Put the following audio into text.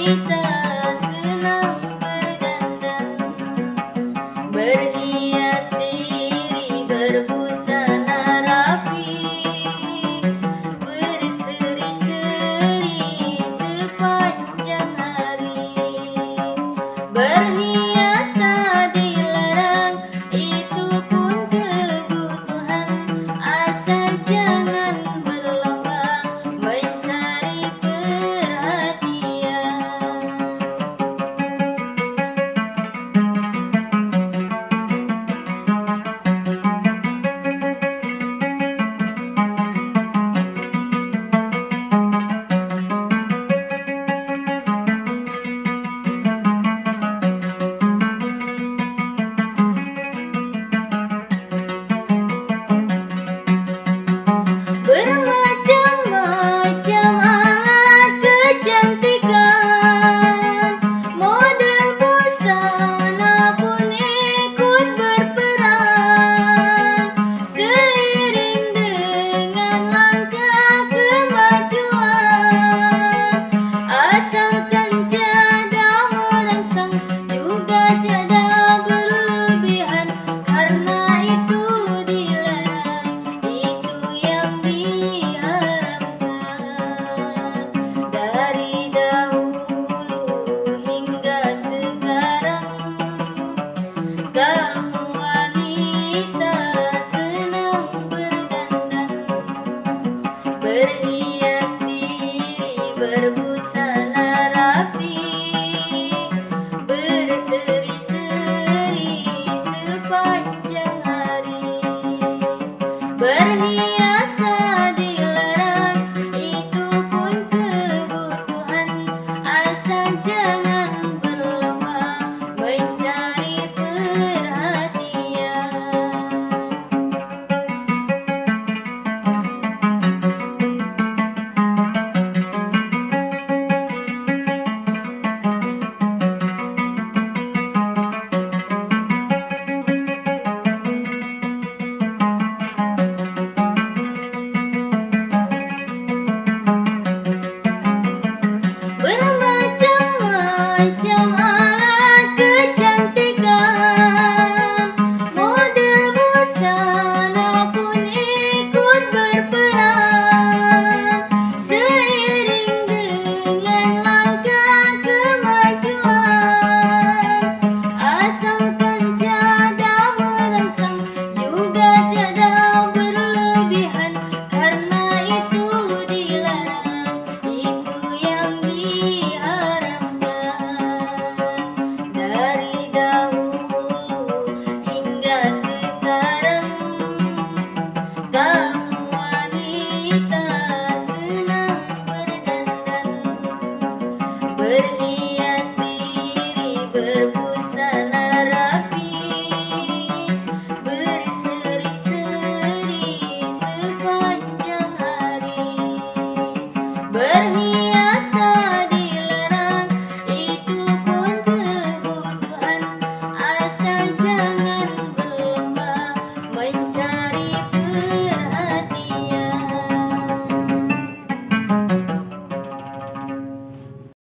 wanita senang berdandan, berhias diri berbusana rapi, berseri-seri sepanjang hari. Berhias tak dilarang, itu pun kebutuhan, asal jangan berlomba mencari perhatian. Bermacam-macam alat kecantikan, model busana pun ikut berperan, seiring dengan langkah kemajuan. Asalkan tiada merangsang, juga tiada berlebihan, karena itu dilarang, itu yang diharamkan. Dari dahulu hingga sekarang, kaum wanita senang berdandan, berhias diri berbusana rapi, berseri-seri sepanjang hari. Berhias tak dilarang, itu pun kebutuhan, asal jangan berlomba mencari perhatian. Bermacam-macam alat kecantikan, model busana pun ikut berperan, seiring dengan langkah kemajuan. Asalkan tiada merangsang, juga tiada berlebihan, karena itu dilarang, itu yang diharamkan. Dari dahulu hingga sekarang, kaum wanita senang berdandan, berhias